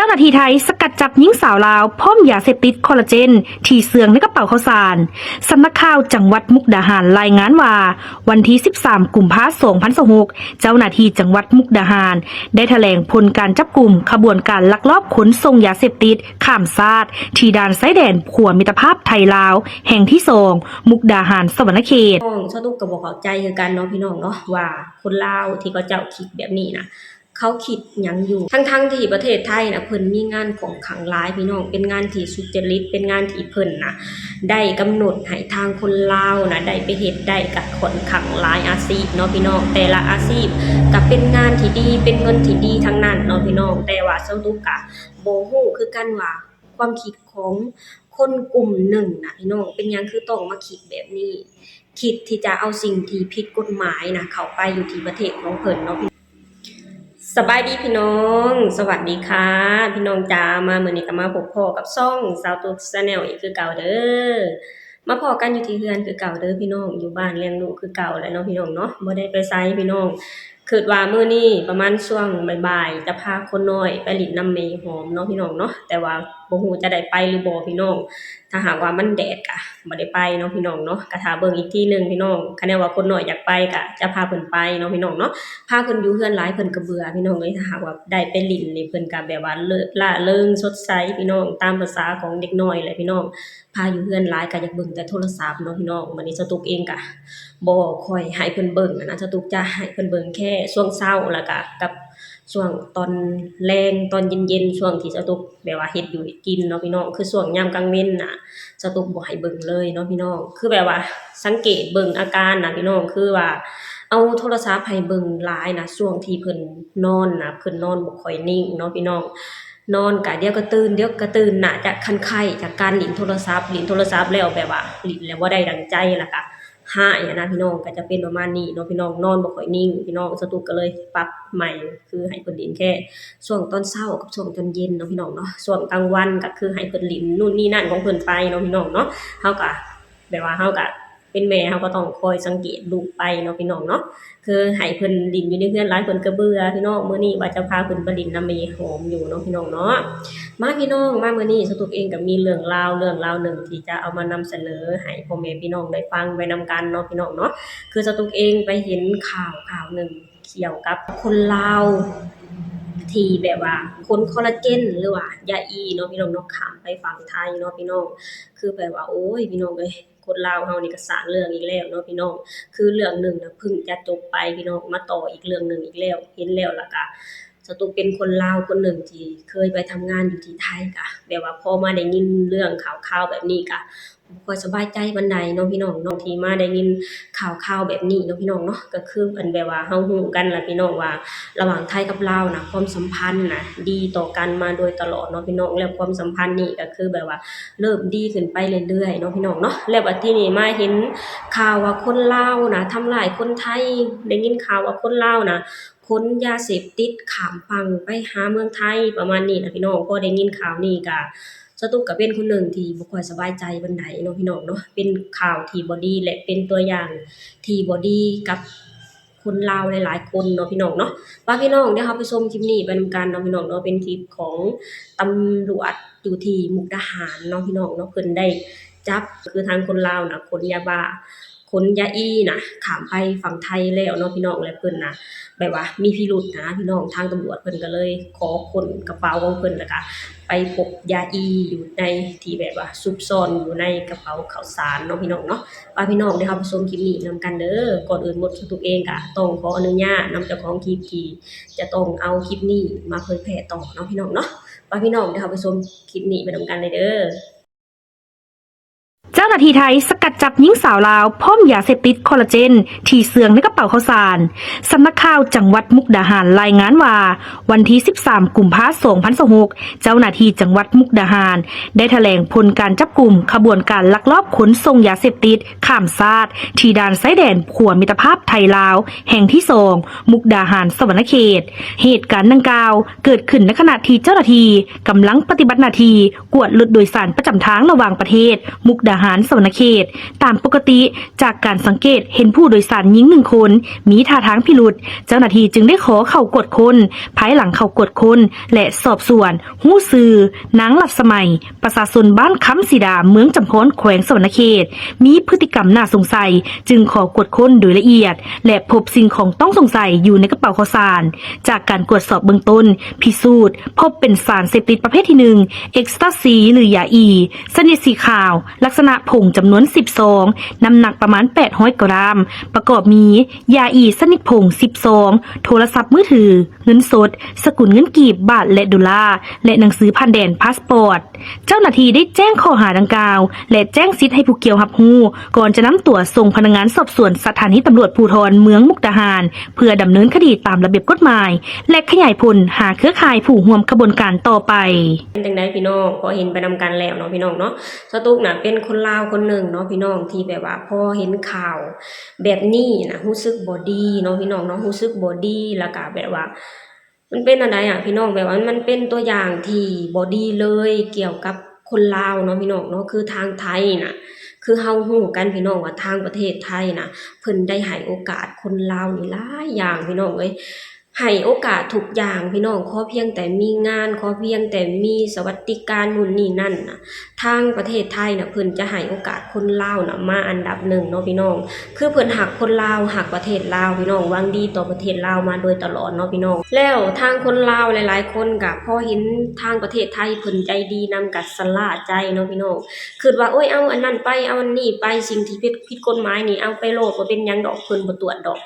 าหน้าที่ไทยสกัดจับหญิงสาวลาวพร้อมยาเสพติดคอลลาเจนที่เสืองในกระเป๋าข้าวสารสำนักข่าวจังหวัดมุกดาหารรายงานว่าวันที่ 13 กุมภาพันธ์ 2026เจ้าหน้าที่จังหวัดมุกดาหารได้แถลงผลการจับกุมขบวนการลักลอบขนส่งยาเสพติดข้ามชาติที่ด่านชายแดนขัวมิตรภาพไทยลาวแห่งที่2มุกดาหารสวรรณเขตชาวตุกก็บ่เข้าใจคือกันเนาะพี่น้องเนาะว่าคนลาวที่เขาเจ้าคิดแบบนี้นะเขาคิดหยังอยู่ทั้งที่ประเทศไทยนะเพิ่นมีงานของขังหลายพี่น้องเป็นงานที่สุจริตเป็นงานที่เพิ่นนะได้กำหนดให้ทางคนลาวนะได้ไปเฮ็ดได้กับคนขังหลายอาชีพเนาะพี่น้องแต่ละอาชีพก็เป็นงานที่ดีเป็นเงินที่ดีทั้งนั้นเนาะพี่น้องแต่ว่าชาวตุกก็บ่ฮู้คือกันว่าความคิดของคนกลุ่มหนึ่งนะพี่น้องเป็นหยังคือต้องมาคิดแบบนี้คิดที่จะเอาสิ่งที่ผิดกฎหมายนะเข้าไปอยู่ที่ประเทศของเพิ่นเนาะสบายดีพี่น้องสวัสดีค่ะพี่น้องจ๋ามามื้อนี้ก็มาพบพ่อกับช่องสาวตุ๊ก Channel อีกคือเก่าเด้อมาพอกันอยู่ที่เฮือนคือเก่าเด้อพี่น้องอยู่บ้านเลี้ยงลูกคือเก่าแหละเนาะพี่น้องเนาะบ่ได้ไปไสพี่น้องคิดว่ามื้อนี้ประมาณช่วงบ่ายๆจะพาคนน้อยไปเล่นน้ำเมหอมเนาะพี่น้องเนาะแต่ว่าบ่ฮู้จะได้ไปหรือบ่พี่น้องถ้าหากว่ามันแดดก็บ่ได้ไปเนาะพี่น้องเนาะก็ถ้าเบิ่งอีกทีนึงพี่น้องคะแนนว่าคนน้อยอยากไปก็จะพาเพิ่นไปเนาะพี่น้องเนาะพาเพิ่นอยู่เฮือนหลายเพิ่นก็เบื่อพี่น้องเอ้ยถ้าหากว่าได้ไปเล่นนี่เพิ่นก็แบบว่าร่าเริงสดใสพี่น้องตามภาษาของเด็กน้อยแหละพี่น้องพาอยู่เฮือนหลายก็อยากเบิ่งแต่โทรศัพท์เนาะพี่น้องมื้อนี้สตุกเองก็บ่ค่อยให้เพิ่นเบิ่งนะสตุกจะให้เพิ่นเบิ่งแค่ช่วงเช้าแล้วก็กับช่วงตอนแลงตอนเย็นๆช่วงที่สตุกแบบว่าเฮ็ดอยู่เฮ็ดกินเนาะพี่น้องคือช่วงยามกลางวันน่ะสตุกบ่ให้เบิ่งเลยเนาะพี่น้องคือแบบว่าสังเกตเบิ่งอาการน่ะพี่น้องคือว่าเอาโทรศัพท์ให้เบิ่งหลายนะช่วงที่เพิ่นนอนน่ะเพิ่นนอนบ่ค่อยนิ่งเนาะพี่น้องนอนก็เดี๋ยวก็ตื่นน่ะจะคันไข้จากการเล่นโทรศัพท์แล้วแบบว่าเล่นแล้วบ่ได้ดั่งใจแล้วก็หายนะพี่น้องก็จะเป็นประมาณนี้เนาะพี่น้องนอนบ่ค่อยนิ่งพี่น้องสตุกก็เลยปรับใหม่คือให้เพิ่นเล่นแค่ช่วงตอนเช้ากับช่วงตอนเย็นเนาะพี่น้องเนาะช่วงกลางวันก็คือให้เพิ่นเล่นนู่นนี่นั่นของเพิ่นไปเนาะพี่น้องเนาะเฮาก็แบบว่าเฮาก็เป็นแม่เฮาก็ต้องคอยสังเกตลูกไปเนาะพี่น้องเนาะคือให้เพิ่นเล่นอยู่ในเรือนหลายเพิ่นก็เบื่อพี่น้องมื้อนี้ว่าจะพาเพิ่นไปเล่นน้ำเมหอมอยู่เนาะพี่น้องเนาะมาพี่น้องมามื้อนี้สตุกเองก็มีเรื่องราวหนึ่งที่จะเอามานำเสนอให้พ่อแม่พี่น้องได้ฟังไปนำกันเนาะพี่น้องเนาะคือสตุกเองไปเห็นข่าวหนึ่งเกี่ยวกับคนลาวที่แบบว่าคนคอลลาเจนหรือว่ายาอีเนาะพี่น้องเนาะข้ามไปฝั่งไทยเนาะพี่น้องคือแบบว่าโอ้ยพี่น้องเอ้ยคนลาวเฮานี่ก็สร้างเรื่องอีกแล้วเนาะพี่น้องคือเรื่องหนึ่งน่ะเพิ่งจะจบไปพี่น้องมาต่ออีกเรื่องหนึ่งอีกแล้วเห็นแล้วล่ะก็สตุกเป็นคนลาวคนหนึ่งที่เคยไปทำงานอยู่ที่ไทยก็แบบว่าพอมาได้ยินเรื่องข่าวแบบนี้ก็บ่ค่อยสบายใจปานใดเนาะพี่น้องเนาะที่มาได้ยินข่าวแบบนี้เนาะพี่น้องเนาะก็คืออันแบบว่าเฮาฮู้กันล่ะพี่น้องว่าระหว่างไทยกับลาวน่ะความสัมพันธ์น่ะดีต่อกันมาโดยตลอดเนาะพี่น้องแล้วความสัมพันธ์นี้ก็คือแบบว่าเริ่มดีขึ้นไปเรื่อยๆเนาะพี่น้องเนาะแล้วบัดทีนี้มาเห็นข่าวว่าคนลาวน่ะทำร้ายคนไทยได้ยินข่าวว่าคนลาวน่ะขนยาเสพติดข้ามฝั่งไปหาเมืองไทยประมาณนี้นะพี่น้องพอได้ยินข่าวนี้ก็สตุกก็เป็นคนหนึ่งที่บ่ค่อยสบายใจปานใดเนาะพี่น้องเนาะเป็นข่าวที่บ่ดีและเป็นตัวอย่างที่บ่ดีกับคนลาวหลายๆคนเนาะพี่น้องเนาะว่าพี่น้องเดี๋ยวเราไปชมคลิปนี้ไปนำกันเนาะพี่น้องเนาะเป็นคลิปของตำรวจอยู่ที่มุกดาหารเนาะพี่น้องเนาะเพิ่นได้จับคือทางคนลาวน่ะขนยาบ้าขนยาอีน่ะข้ามไปฝั่งไทยแล้วเนาะพี่น้องและเพิ่นน่ะแบบว่ามีพิรุธนะพี่น้องทางตำรวจเพิ่นก็เลยขอค้นกระเป๋าของเพิ่นแล้วก็ไปพบยาอีอยู่ในที่แบบว่าซุกซ่อนอยู่ในกระเป๋าข้าวสารเนาะพี่น้องเนาะว่าพี่น้องได้รับชมคลิปนี้นำกันเด้อก่อนอื่นหมดทุกเองก็ต้องขออนุญาตนำเจ้าของคลิปที่จะต้องเอาคลิปนี้มาเผยแพร่ต่อเนาะพี่น้องเนาะว่าพี่น้องได้รับชมคลิปนี้ไปนำกันเลยเด้อเจ้าหน้าที่ไทยสกัดจับหญิงสาวลาวพร้อมยาเสพติดคอลลาเจนที่เสืองในกระเป๋าข้าวสารสำนักข่าวจังหวัดมุกดาหารรายงานว่าวันที่ 13 กุมภาพันธ์ 2026เจ้าหน้าที่จังหวัดมุกดาหารได้แถลงผลการจับกุมขบวนการลักลอบขนส่งยาเสพติดข้ามชาติที่ด่านชายแดนขัวมิตรภาพไทยลาวแห่งที่2มุกดาหารสวรรณเขตเหตุการณ์ดังกล่าวเกิดขึ้นในขณะที่เจ้าหน้าที่กำลังปฏิบัติหน้าที่กวดรถโดยสารประจำทางระหว่างประเทศมุกดาหาร ารสวรรณเขตตามปกติจากการสังเกตเห็นผู้โดยสารหญิง1 คนมีท่าทางพิรุษเจ้าหน้าที่จึงได้ขอเข้ากวดค้นภายหลังเข้ากวดค้นและสอบสวนหู้ซื่อนางหลัดสมัยประชาชนบ้านค้ำสีดาเมืองจำพรแขวงสวรรณเขตมีพฤติกรรมน่าสงสัยจึงขอกวดค้นโดยละเอียดและพบสิ่งของต้องสงสัยอยู่ในกระเป๋าข้าวสารจากการตรวจสอบเบื้องต้นพิสูจน์พบเป็นสารเสพติดประเภทที่1เอ็กซ์ตาซีหรือยาอีชนิดสีขาวลักษณะผงจำนวน10 ซองน้ำหนักประมาณ800 กรัมประกอบมียาอีชนิดผง10 ซองโทรศัพท์มือถือเงินสดสกุลเงินกีบบาทและดอลลาร์และหนังสือผ่านแดนพาสปอร์ตเจ้าหน้าที่ได้แจ้งข้อหาดังกล่าวและแจ้งสิทธิ์ให้ผู้เกี่ยวรับรู้ก่อนจะนำตัวส่งพนักงานสอบสวนสถานีตำรวจภูธรเมืองมุกดาหารเพื่อดำเนินคดีตามระเบียบกฎหมายและขยายผลหาเครือข่ายผู้ร่วมขบวนการต่อไปเป็นจังได๋พี่น้องพอเห็นไปนำกันแล้วเนาะพี่น้องเนาะสตุกน่ะเป็นคนลาวคนหนึ่งเนาะพี่น้องที่แบบว่าพอเห็นข่าวแบบนี้น่ะรู้สึกบ่ดีเนาะพี่น้องเนาะรู้สึกบ่ดีแล้วก็แบบว่ามันเป็นอันใดอะพี่น้องแบบว่ามันเป็นตัวอย่างที่บ่ดีเลยเกี่ยวกับคนลาวเนาะพี่น้องเนาะคือทางไทยน่ะคือเฮาฮู้กันพี่น้องว่าทางประเทศไทยน่ะเพิ่นได้ให้โอกาสคนลาวนี่หลายอย่างพี่น้องเอ้ย ให้โอกาสทุกอย่างพี่น้องขอเพียงแต่มีงานขอเพียงแต่มีสวัสดิการนู่นนี่นั่นน่ะทางประเทศไทยน่ะเพิ่นจะให้โอกาสคนลาวน่ะมาอันดับ1เนาะพี่น้องคือเพิ่นฮักคนลาวฮักประเทศลาวพี่น้องหวังดีต่อประเทศลาวมาโดยตลอดเนาะพี่น้องแล้วทางคนลาวหลายๆคนก็พอเห็นทางประเทศไทยเพิ่นใจดีนำก็สะละใจเนาะพี่น้องคิดว่าโอ๊ยเอาอันนั้นไปเอาอันนี้ไปสิ่งที่ผิดกฎหมายนี่เอาไปโลดบ่เป็นหยังดอกเพิ่นบ่ตรวจดอก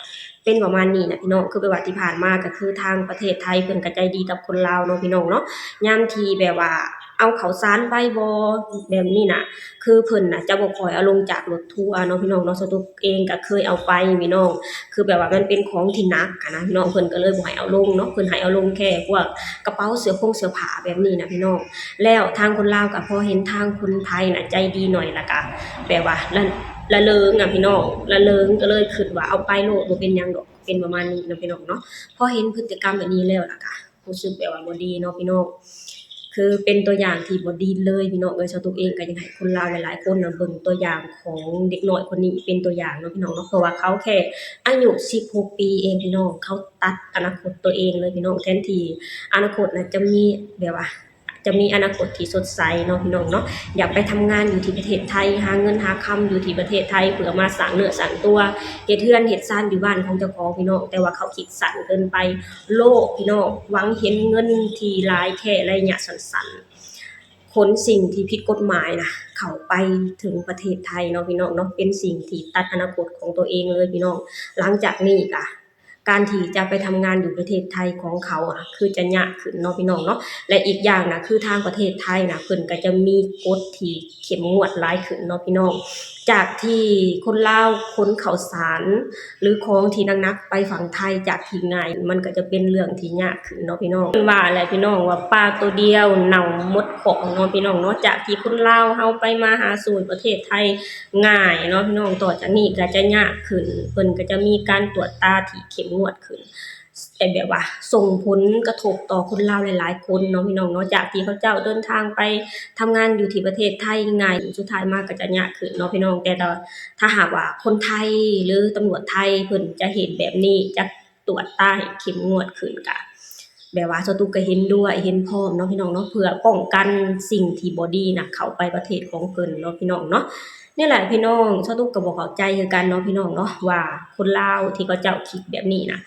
เป็นประมาณนี้นะพี่น้องคือประวัติที่ผ่านมาก็คือทางประเทศไทยเพิ่นก็ใจดีกับคนลาวเนาะพี่น้องเนาะยามที่แบบว่าเอาข้าวสารไปบ่แบบนี้น่ะคือเพิ่นน่ะจะบ่ค่อยเอาลงจากรถทัวร์เนาะพี่น้องเนาะสตุกเองก็เคยเอาไปพี่น้องคือแบบว่ามันเป็นของที่หนักอะนะพี่น้องเพิ่นก็เลยบ่ให้เอาลงเนาะเพิ่นให้เอาลงแค่พวกกระเป๋าเสื้อผ้าแบบนี้นะพี่น้องแล้วทางคนลาวก็พอเห็นทางคนไทยน่ะใจดีหน่อยแล้วก็แบบว่าละเริงอะพี่น้องละเริงก็เลยคิดว่าเอาไปโลดบ่เป็นหยังดอกเป็นประมาณนี้เนาะพี่น้องเนาะพอเห็นพฤติกรรมแบบนี้แล้วล่ะก็รู้สึกแบบว่าบ่ดีเนาะพี่น้องคือเป็นตัวอย่างที่บ่ดีเลยพี่น้องเอ้ยสตุกเองก็อยากให้คนลาวหลายๆคนน่ะเบิ่งตัวอย่างของเด็กน้อยคนนี้เป็นตัวอย่างเนาะพี่น้องเนาะเพราะว่าเขาแค่อายุ16 ปีเองพี่น้องเขาตัดอนาคตตัวเองเลยพี่น้องแทนที่อนาคตน่ะจะมีแบบว่าจะมีอนาคตที่สดใสเนาะพี่น้องเนาะอยากไปทำงานอยู่ที่ประเทศไทยหาเงินหาคำอยู่ที่ประเทศไทยเพื่อมาสร้างเนื้อสร้างตัวเฮ็ดเรือนเฮ็ดซ่านอยู่บ้านของเจ้าของพี่น้องแต่ว่าเขาคิดสั้นเกินไปโลภพี่น้องหวังเห็นเงินที่หลายแค่ระยะสั้นๆขนสิ่งที่ผิดกฎหมายน่ะเข้าไปถึงประเทศไทยเนาะพี่น้องเนาะเป็นสิ่งที่ตัดอนาคตของตัวเองเลยพี่น้องหลังจากนี้ก็การที่จะไปทำงานอยู่ประเทศไทยของเขาอะคือจะยากขึ้นเนาะพี่น้องเนาะและอีกอย่างน่ะคือทางประเทศไทยน่ะเพิ่นก็จะมีกฎที่เข้มงวดหลายขึ้นเนาะพี่น้องจากที่คนลาวขนข้าวสารหรือของที่หนักๆไปฝั่งไทยจากที่ง่ายมันก็จะเป็นเรื่องที่ยากขึ้นเนาะพี่น้องเพิ่นว่าแหละพี่น้องว่าปลาตัวเดียวเน่าหมดของเนาะพี่น้องเนาะจากที่คนลาวเฮาไปมาหาสู่ประเทศไทยง่ายเนาะพี่น้องต่อจากนี้ก็จะยากขึ้นเพิ่นก็จะมีการตรวจตาที่เข้มงวดขึ้น แต่แบบว่าส่งผลกระทบต่อคนลาวหลายๆคนเนาะพี่น้องเนาะจากที่เขาเจ้าเดินทางไปทำงานอยู่ที่ประเทศไทยง่ายสุดท้ายมาก็จะยากขึ้นเนาะพี่น้องแต่ถ้าหากว่าคนไทยหรือตำรวจไทยเพิ่นจะเห็นแบบนี้จะตรวจตาให้เข้มงวดขึ้นก็แบบว่าสตุกก็เห็นด้วยเห็นพร้อมเนาะพี่น้องเนาะเพื่อป้องกันสิ่งที่บ่ดีน่ะเข้าไปประเทศของเพิ่นเนาะพี่น้องเนาะนี่แหละพี่น้องสตุกก็บ่เข้าใจคือกันเนาะพี่น้องเนาะว่าคนลาวที่เขาเจ้าคิดแบบนี้น่ะ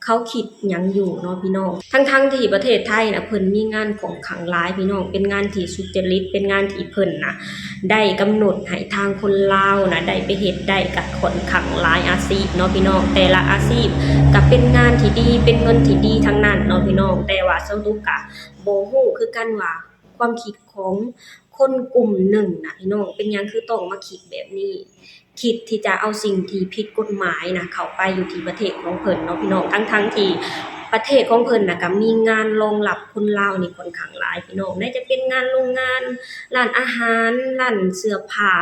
เขาคิดหยังอยู่เนาะพี่น้องทั้งที่ประเทศไทยน่ะเพิ่นมีงานของขลังหลายพี่น้องเป็นงานที่สุจริตเป็นงานที่เพิ่นน่ะได้กำหนดให้ทางคนลาวน่ะได้ไปเฮ็ดได้กับคนขลังหลายอาชีพเนาะพี่น้องแต่ละอาชีพก็เป็นงานที่ดีเป็นเงินที่ดีทั้งนั้นเนาะพี่น้องแต่ว่าสรุปก็บ่ฮู้คือกันว่าความคิดของคนกลุ่มหนึ่งน่ะพี่น้องเป็นหยังคือต้องมาคิดแบบนี้ คิดที่จะเอาสิ่งที่ผิดกฎหมายน่ะเข้าไปอยู่ที่ประเทศของเพิ่นเนาะพี่น้องทั้งๆที่ประเทศของเพิ่นน่ะก็มีงานรองรับคนลาวนี่ค่อนข้างหลายพี่น้องไหนจะเป็นงานโรงงานร้านอาหารร้านเสื้อผ้า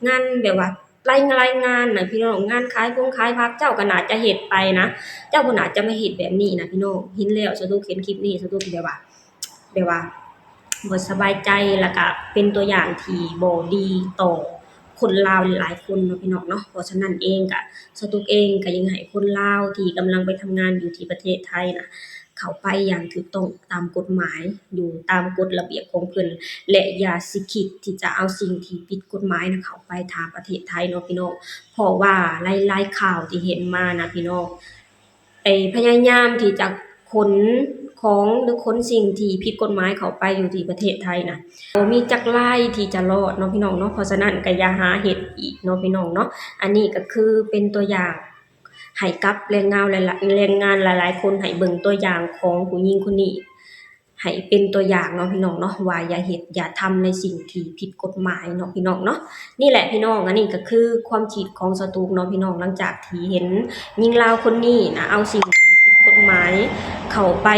งานแบบว่ารายงานน่ะพี่น้องงานขายผักเจ้าก็น่าจะเฮ็ดไปนะเจ้าบ่น่าจะมาเฮ็ดแบบนี้นะพี่น้องเห็นแล้วสะดุกเห็นคลิปนี้สะดุกแบบว่าบ่สบายใจแล้วก็เป็นตัวอย่างที่บ่ดีต่อ คนลาวหลายๆคนเนาะพี่น้องเนาะเพราะฉะนั้นเองก็สตุกเองก็ยังให้คนลาวที่กำลังไปทำงานอยู่ที่ประเทศไทยน่ะเข้าไปอย่างถูกต้องตามกฎหมายอยู่ตามกฎระเบียบของเพิ่นและอย่าสิคิดที่จะเอาสิ่งที่ผิดกฎหมายน่ะเข้าไปทางประเทศไทยเนาะพี่น้องเพราะว่าหลายๆข่าวที่เห็นมานะพี่น้องพยายามที่จะขนของหรือขนสิ่งที่ผิดกฎหมายเข้าไปอยู่ที่ประเทศไทยน่ะบ่มีจักรายที่จะรอดเนาะพี่น้องเนาะเพราะฉะนั้นก็อย่าหาเฮ็ดอีกเนาะพี่น้องเนาะอันนี้ก็คือเป็นตัวอย่างให้กับแรงงานหลายๆคนให้เบิ่งตัวอย่างของผู้หญิงคนนี้ให้เป็นตัวอย่างเนาะพี่น้องเนาะว่าอย่าเฮ็ดอย่าทำในสิ่งที่ผิดกฎหมายเนาะพี่น้องเนาะนี่แหละพี่น้องอันนี้ก็คือความคิดของสตูกเนาะพี่น้องหลังจากที่เห็นหญิงลาวคนนี้นะเอาสิ่งที่ผิดกฎหมายเข้าไป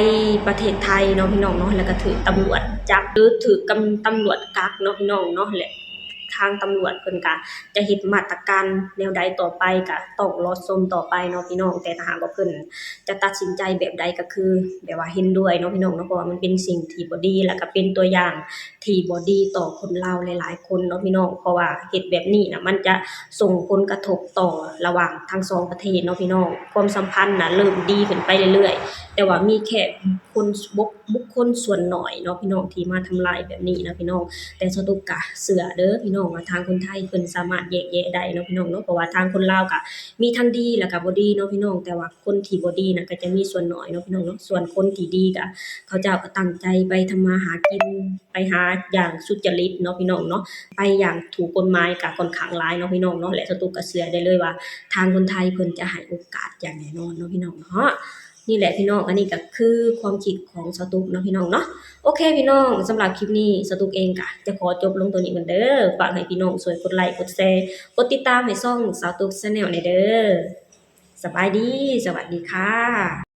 ประเทศไทยเนาะพี่น้องเนาะแล้วก็ถูกตำรวจจับหรือถูกตำรวจกักเนาะพี่น้องเนาะแหละทางตำรวจเพิ่นก็จะเฮ็ดมาตรการแนวใดต่อไปก็ต้องรอชมต่อไปเนาะพี่น้องแต่ถ้าหากว่าเพิ่นจะตัดสินใจแบบใดก็คือแบบว่าเห็นด้วยเนาะพี่น้องเนาะเพราะว่ามันเป็นสิ่งที่บ่ดีแล้วก็เป็นตัวอย่างที่บ่ดีต่อคนลาวหลายๆคนเนาะพี่น้องเพราะว่าเฮ็ดแบบนี้น่ะมันจะส่งผลกระทบต่อระหว่างทั้งสองประเทศเนาะพี่น้องความสัมพันธ์น่ะเริ่มดีขึ้นไปเรื่อยๆแต่ว่ามีแค่บุคคลส่วนน้อยเนาะพี่น้องที่มาทำลายแบบนี้นะพี่น้องแต่สตุกก็เชื่อเด้อพี่น้องว่าทางคนไทยเพิ่นสามารถแยกแยะได้เนาะพี่น้องเนาะเพราะว่าทางคนลาวก็มีทั้งดีแล้วก็บ่ดีเนาะพี่น้องแต่ว่าคนที่บ่ดีน่ะก็จะมีส่วนน้อยเนาะพี่น้องเนาะส่วนคนที่ดีก็เขาเจ้าก็ตั้งใจไปทำมาหากินไปหาอย่างสุจริตเนาะพี่น้องเนาะไปอย่างถูกกฎหมายก็ค่อนข้างหลายเนาะพี่น้องเนาะและสตุกก็เชื่อได้เลยว่าทางคนไทยเพิ่นจะให้โอกาสอย่างแน่นอนเนาะพี่น้องเนาะนี่แหละพี่น้องอันนี้ก็คือความคิดของสตุกเนาะพี่น้องเนาะโอเคพี่น้องสำหรับคลิปนี้สตุกเองก็จะขอจบลงตัวนี้เหมือนเด้อฝากให้พี่น้องช่วยกดไลค์กดแชร์กดติดตามให้ช่องสาวตุก Channel หน่อยเด้อสบายดีสวัสดีค่ะ